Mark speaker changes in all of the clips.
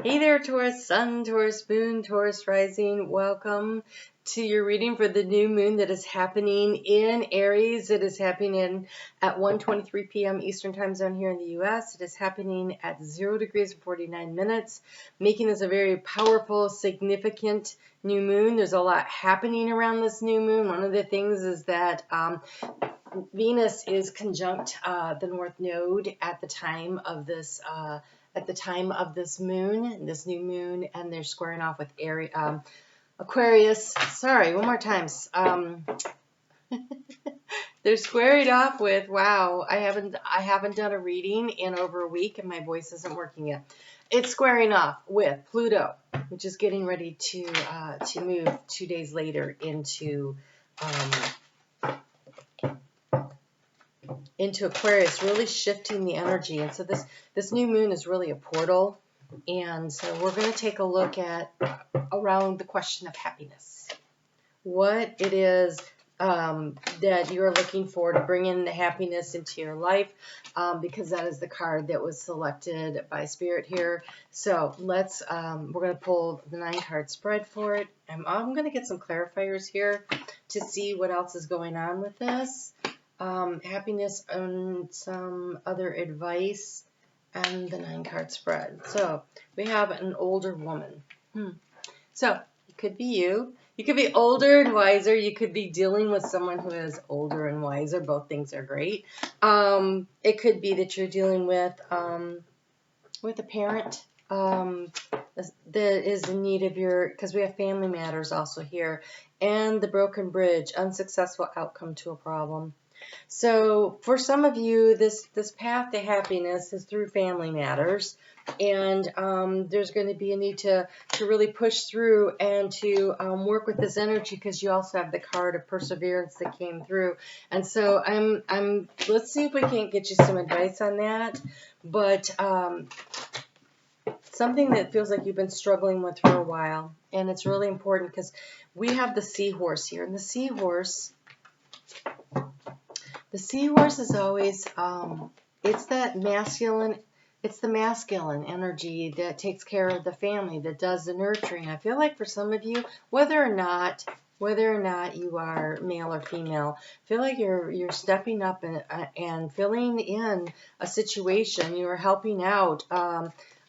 Speaker 1: Hey there, Taurus Sun, Taurus Moon, Taurus Rising. Welcome to your reading for the new moon that is happening in Aries. It is happening at 1:23 p.m. Eastern Time Zone here in the U.S. It is happening at 0 degrees and 49 minutes, making this a very powerful, significant new moon. There's a lot happening around this new moon. One of the things is that Venus is conjunct the North Node at the time of this this new moon, and they're squaring off with Aquarius. Sorry, one more time. They're squaring off with, wow, I haven't done a reading in over a week, and my voice isn't working yet. It's squaring off with Pluto, which is getting ready to move 2 days later into Aquarius, really shifting the energy. And so this new moon is really a portal. And so we're going to take a look at around the question of happiness. What it is that you're looking for to bring in the happiness into your life, because that is the card that was selected by Spirit here. So let's, we're going to pull the 9-card spread for it. I'm going to get some clarifiers here to see what else is going on with this. Happiness and some other advice, and the 9-card spread. So we have an older woman. So it could be you. You could be older and wiser. You could be dealing with someone who is older and wiser. Both things are great. It could be that you're dealing with a parent that is in need of because we have family matters also here, and the broken bridge, unsuccessful outcome to a problem. So for some of you, this path to happiness is through family matters, and there's going to be a need to really push through and to work with this energy, because you also have the card of perseverance that came through. And so let's see if we can't get you some advice on that. But something that feels like you've been struggling with for a while, and it's really important because we have the seahorse here, and the seahorse is always, it's the masculine energy that takes care of the family, that does the nurturing. I feel like for some of you, whether or not you are male or female, I feel like you're stepping up and filling in a situation. You're helping out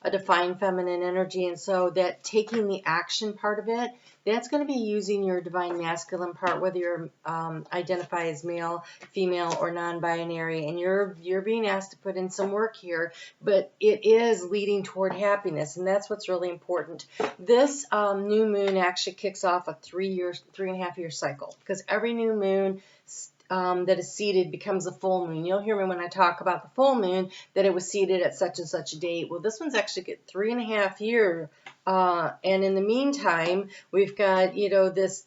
Speaker 1: a defined feminine energy, and so that taking the action part of it, that's going to be using your divine masculine part, whether you're identify as male, female, or non-binary, and you're being asked to put in some work here, but it is leading toward happiness, and that's what's really important. This new moon actually kicks off a 3.5 year cycle, because every new moon that is seated becomes a full moon. You'll hear me when I talk about the full moon that it was seated at such and such a date. Well, this one's actually get 3.5 years. And in the meantime, we've got, this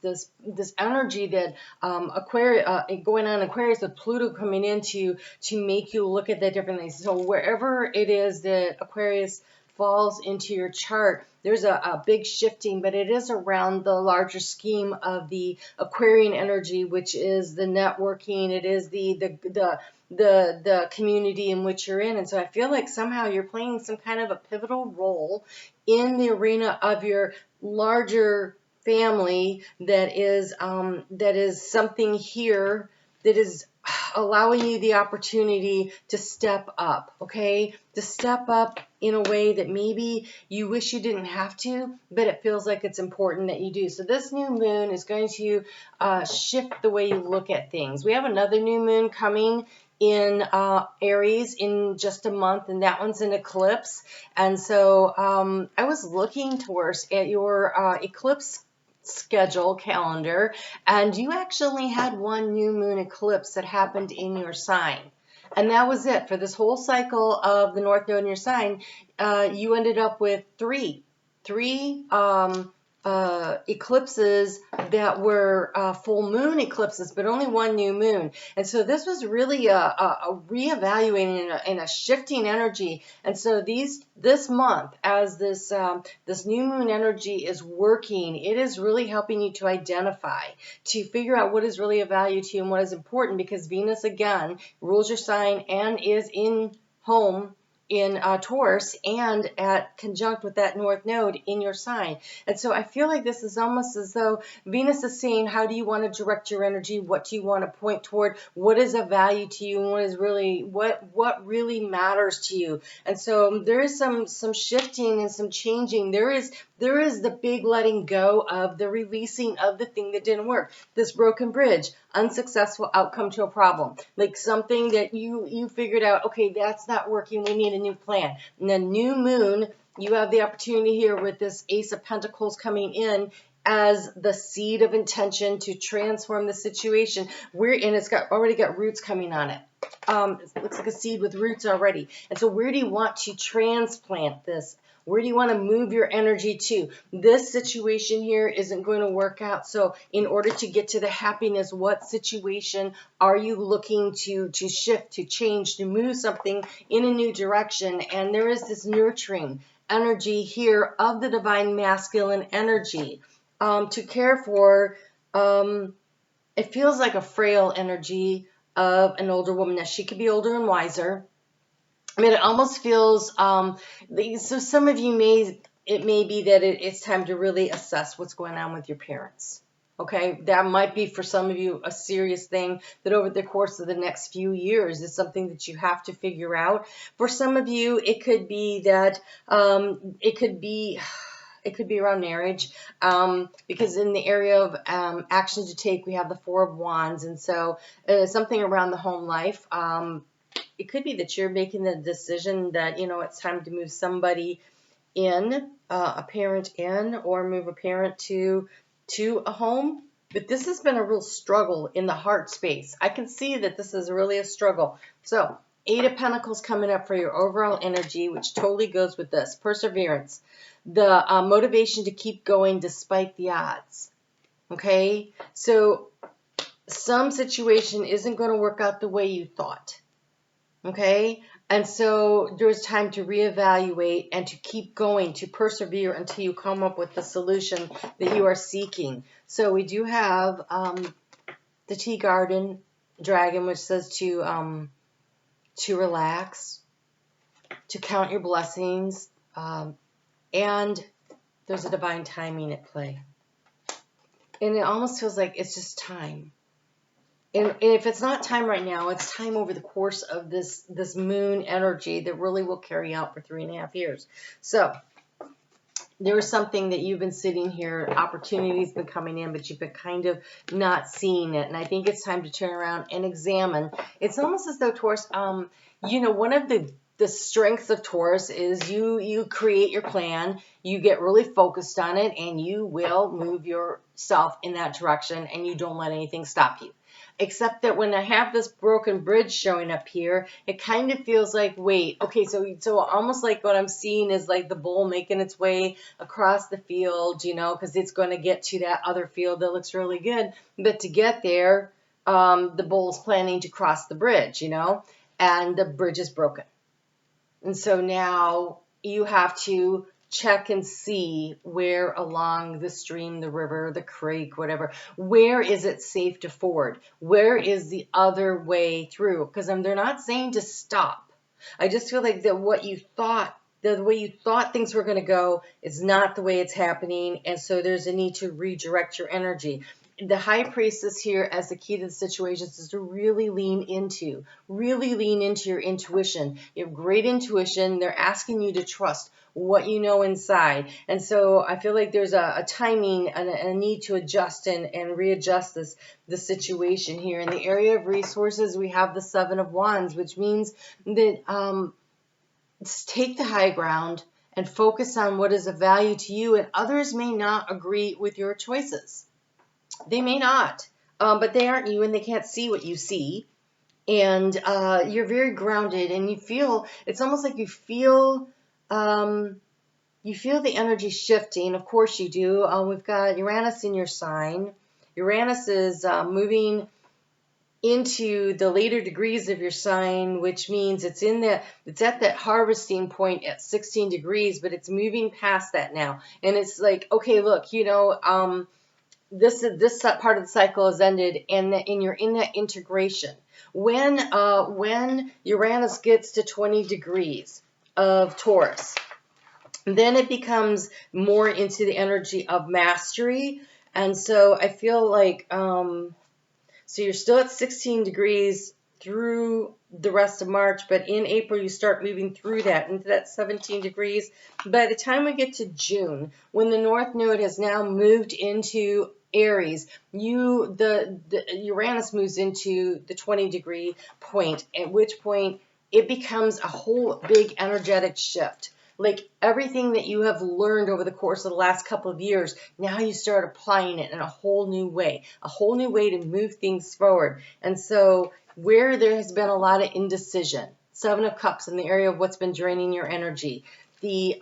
Speaker 1: energy that going on Aquarius, with Pluto coming in to make you look at that differently. So wherever it is that Aquarius falls into your chart, there's a big shifting, but it is around the larger scheme of the Aquarian energy, which is the networking. It is the community in which you're in. And so I feel like somehow you're playing some kind of a pivotal role in the arena of your larger family that is something here that is allowing you the opportunity to step up, okay? To step up in a way that maybe you wish you didn't have to, but it feels like it's important that you do. So this new moon is going to shift the way you look at things. We have another new moon coming in Aries in just a month, and that one's an eclipse. And so I was looking, Taurus, at your eclipse calendar, and you actually had one new moon eclipse that happened in your sign, and that was it for this whole cycle of the North Node in your sign. You ended up with three eclipses that were full moon eclipses, but only one new moon. And so this was really a reevaluating and a shifting energy. And so this month, as this new moon energy is working, it is really helping you to identify, to figure out what is really of value to you and what is important, because Venus again rules your sign and is in home in Taurus and at conjunct with that North Node in your sign. And so I feel like this is almost as though Venus is saying, how do you want to direct your energy? What do you want to point toward? What is of value to you? And what really matters to you? And so there is some shifting and some changing. There is the big letting go of the releasing of the thing that didn't work. This broken bridge, unsuccessful outcome to a problem. Like something that you figured out, okay, that's not working, we need a new plan. And then new moon, you have the opportunity here with this Ace of Pentacles coming in as the seed of intention to transform the situation. And it's already got roots coming on it. It looks like a seed with roots already. And so where do you want to transplant this? Where do you want to move your energy to? This situation here isn't going to work out. So in order to get to the happiness, what situation are you looking to shift, to change, to move something in a new direction? And there is this nurturing energy here of the divine masculine energy to care for. It feels like a frail energy of an older woman. Now, she could be older and wiser. I mean, it almost feels, so some of you it may be that it's time to really assess what's going on with your parents. Okay, that might be for some of you a serious thing that over the course of the next few years is something that you have to figure out. For some of you, it could be that, it could be around marriage, because in the area of action to take, we have the Four of Wands. And so something around the home life. It could be that you're making the decision that, it's time to move somebody in, a parent in, or move a parent to a home. But this has been a real struggle in the heart space. I can see that this is really a struggle. So Eight of Pentacles coming up for your overall energy, which totally goes with this. Perseverance. The motivation to keep going despite the odds. Okay? So some situation isn't going to work out the way you thought. Okay? And so there's time to reevaluate and to keep going, to persevere until you come up with the solution that you are seeking. So we do have the Tea Garden Dragon, which says to relax, to count your blessings, and there's a divine timing at play. And it almost feels like it's just time. And if it's not time right now, it's time over the course of this moon energy that really will carry out for 3.5 years. So there is something that you've been sitting here, opportunity's been coming in, but you've been kind of not seeing it. And I think it's time to turn around and examine. It's almost as though Taurus, one of the strengths of Taurus is you create your plan, you get really focused on it, and you will move yourself in that direction, and you don't let anything stop you. Except that when I have this broken bridge showing up here, it kind of feels like, wait, okay, so almost like what I'm seeing is like the bull making its way across the field, because it's going to get to that other field that looks really good. But to get there, the bull's planning to cross the bridge, and the bridge is broken. And so now you have to check and see where along the stream, the river, the creek, whatever, where is it safe to ford? Where is the other way through? Because they're not saying to stop. I just feel like that the way you thought things were going to go is not the way it's happening. And so there's a need to redirect your energy. The High Priestess here as the key to the situations is to really lean into your intuition. You have great intuition. They're asking you to trust what you know inside. And so I feel like there's a timing and a need to adjust and readjust the situation here. In the area of resources, we have the Seven of Wands, which means that take the high ground and focus on what is of value to you, and others may not agree with your choices. They may not, but they aren't you, and they can't see what you see. And you're very grounded, and it's almost like you feel the energy shifting. Of course you do. We've got Uranus in your sign. Uranus is moving into the later degrees of your sign, which means it's at that harvesting point at 16 degrees, but it's moving past that now. And it's like, okay, look, this part of the cycle has ended, and you're in that integration. When Uranus gets to 20 degrees, of Taurus. Then it becomes more into the energy of mastery. And so I feel like, so you're still at 16 degrees through the rest of March, but in April you start moving through that into that 17 degrees. By the time we get to June, when the North Node has now moved into Aries, the Uranus moves into the 20-degree point, at which point it becomes a whole big energetic shift. Like everything that you have learned over the course of the last couple of years, now you start applying it in a whole new way to move things forward. And so where there has been a lot of indecision, Seven of Cups in the area of what's been draining your energy, the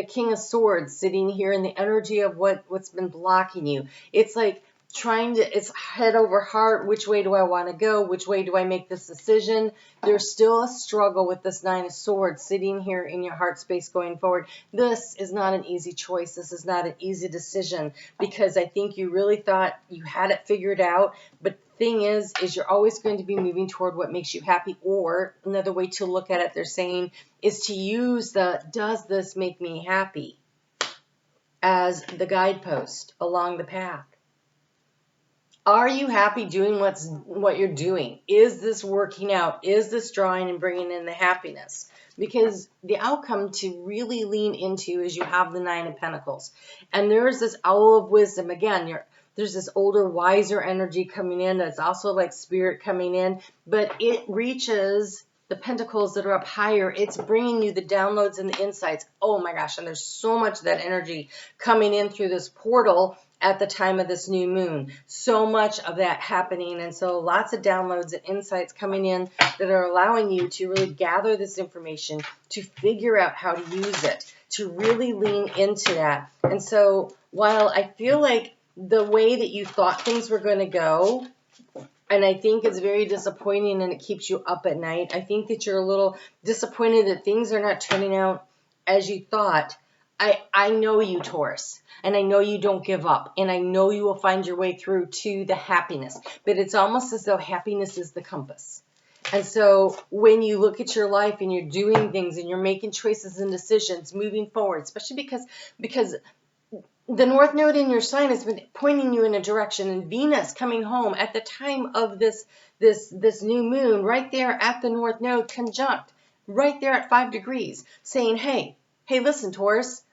Speaker 1: King of Swords sitting here in the energy of what's been blocking you. It's like it's head over heart. Which way do I want to go? Which way do I make this decision? There's still a struggle with this Nine of Swords sitting here in your heart space going forward. This is not an easy choice. This is not an easy decision, because I think you really thought you had it figured out. But the thing is you're always going to be moving toward what makes you happy. Or another way to look at it, they're saying, is to use does this make me happy as the guidepost along the path. Are you happy doing what you're doing? Is this working out? Is this drawing and bringing in the happiness? Because the outcome to really lean into is you have the Nine of Pentacles. And there's this Owl of Wisdom. Again, there's this older, wiser energy coming in. That's also like spirit coming in. But it reaches the pentacles that are up higher. It's bringing you the downloads and the insights. Oh my gosh, and there's so much of that energy coming in through this portal at the time of this new moon. So much of that happening. And so lots of downloads and insights coming in that are allowing you to really gather this information, to figure out how to use it, to really lean into that. And so while I feel like the way that you thought things were going to go, and I think it's very disappointing and it keeps you up at night. I think that you're a little disappointed that things are not turning out as you thought. I know you, Taurus, and I know you don't give up, and I know you will find your way through to the happiness. But it's almost as though happiness is the compass. And so when you look at your life and you're doing things and you're making choices and decisions moving forward, especially because the North Node in your sign has been pointing you in a direction, and Venus coming home at the time of this new moon, right there at the North Node conjunct, right there at 5 degrees, saying, hey, listen, Taurus,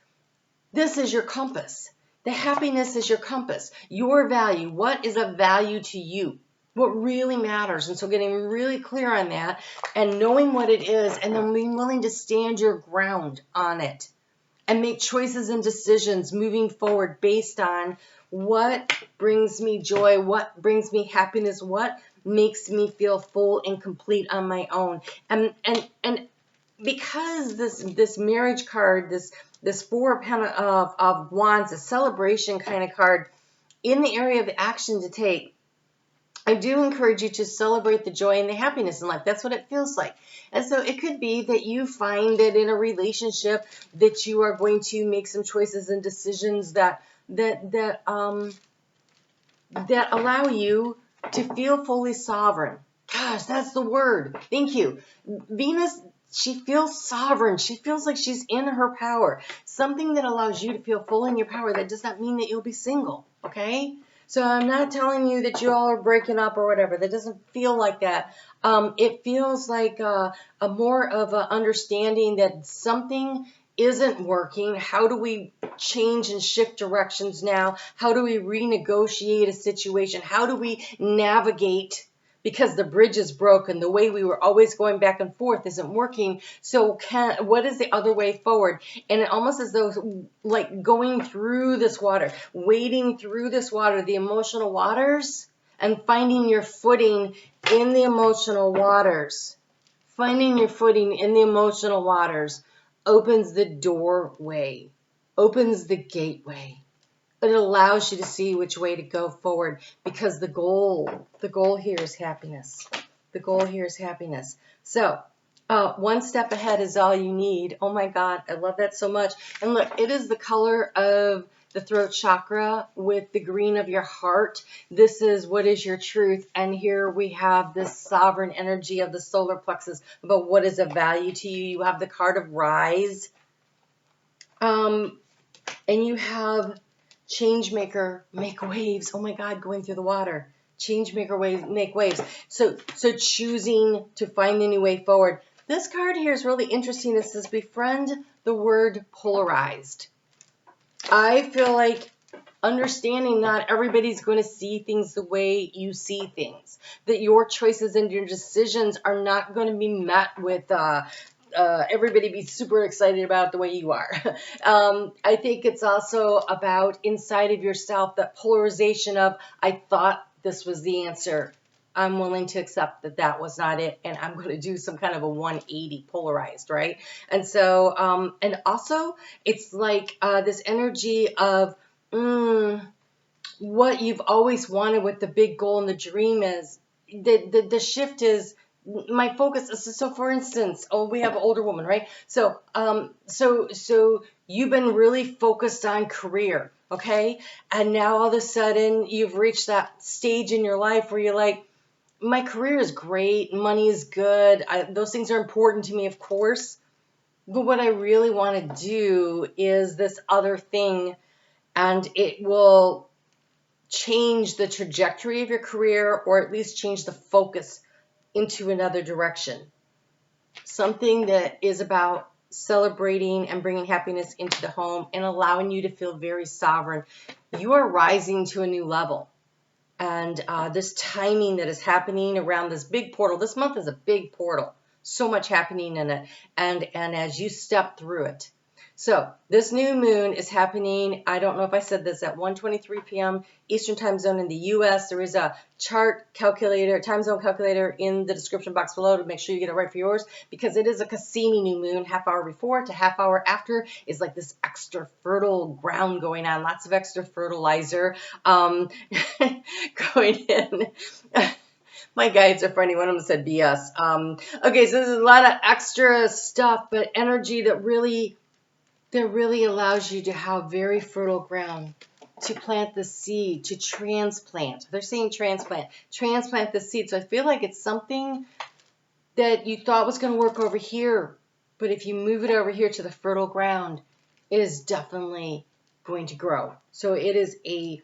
Speaker 1: this is your compass. The happiness is your compass. Your value. What is of value to you? What really matters? And so getting really clear on that and knowing what it is, and then being willing to stand your ground on it and make choices and decisions moving forward based on what brings me joy, what brings me happiness, what makes me feel full and complete on my own. And because this marriage card, this Four of Wands, a celebration kind of card, in the area of action to take, I do encourage you to celebrate the joy and the happiness in life. That's what it feels like. And so it could be that you find that in a relationship that you are going to make some choices and decisions that allow you to feel fully sovereign. Gosh, that's the word. Thank you. Venus, she feels sovereign. She feels like she's in her power. Something that allows you to feel full in your power. That does not mean that you'll be single, okay? So I'm not telling you that you all are breaking up or whatever. That doesn't feel like that. It feels like a more of an understanding that something isn't working. How do we change and shift directions now? How do we renegotiate a situation? How do we navigate? Because the bridge is broken. The way we were always going back and forth isn't working. So what is the other way forward? And it almost as though like going through this water, wading through this water, the emotional waters, and finding your footing in the emotional waters. Finding your footing in the emotional waters opens the doorway, opens the gateway. But it allows you to see which way to go forward, because the goal here is happiness. The goal here is happiness. So one step ahead is all you need. Oh my God, I love that so much. And look, it is the color of the throat chakra with the green of your heart. This is what is your truth. And here we have this sovereign energy of the solar plexus about what is of value to you. You have the card of rise. And you have change maker, make waves. Oh my God, going through the water. Change maker, waves, make waves. So choosing to find a new way forward. This card here is really interesting. It says befriend the word polarized. I feel like understanding not everybody's going to see things the way you see things. That your choices and your decisions are not going to be met with everybody be super excited about the way you are. I think it's also about inside of yourself, that polarization of, I thought this was the answer. I'm willing to accept that that was not it, and I'm going to do some kind of a 180 polarized, right? And so, and also, it's like this energy of what you've always wanted, what the big goal and the dream is. The shift is, my focus is, so for instance, we have an older woman, right? So you've been really focused on career, okay? And now all of a sudden you've reached that stage in your life where you're like, my career is great, money is good, those things are important to me, of course, but what I really want to do is this other thing, and it will change the trajectory of your career, or at least change the focus into another direction. Something that is about celebrating and bringing happiness into the home and allowing you to feel very sovereign. You are rising to a new level. And this timing that is happening around this big portal, this month is a big portal, so much happening in it, and as you step through it. So this new moon is happening, I don't know if I said this, at 1:23 p.m. Eastern time zone in the U.S. There is a chart calculator, time zone calculator in the description box below to make sure you get it right for yours, because it is a Cassini new moon. Half hour before to half hour after is like this extra fertile ground going on, lots of extra fertilizer going in. My guides are funny. One of them said BS. Okay, so there's a lot of extra stuff, but energy that really allows you to have very fertile ground to plant the seed, to transplant. They're saying transplant the seed. So I feel like it's something that you thought was going to work over here, but if you move it over here to the fertile ground, it is definitely going to grow. So it is a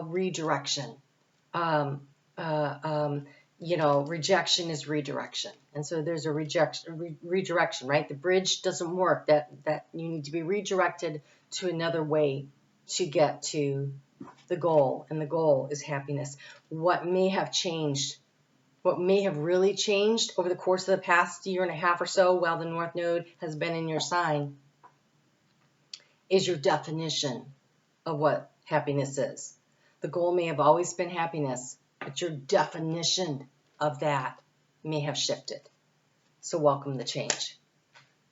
Speaker 1: redirection. You know, rejection is redirection. And so there's a redirection, right? The bridge doesn't work. That you need to be redirected to another way to get to the goal. And the goal is happiness. What may have changed, what may have really changed over the course of the past year and a half or so while the North Node has been in your sign, is your definition of what happiness is. The goal may have always been happiness, but your definition of that may have shifted. So welcome the change.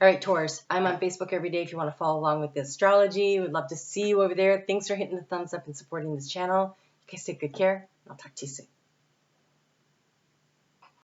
Speaker 1: All right, Taurus, I'm on Facebook every day if you want to follow along with the astrology. We'd love to see you over there. Thanks for hitting the thumbs up and supporting this channel. You guys take good care. I'll talk to you soon.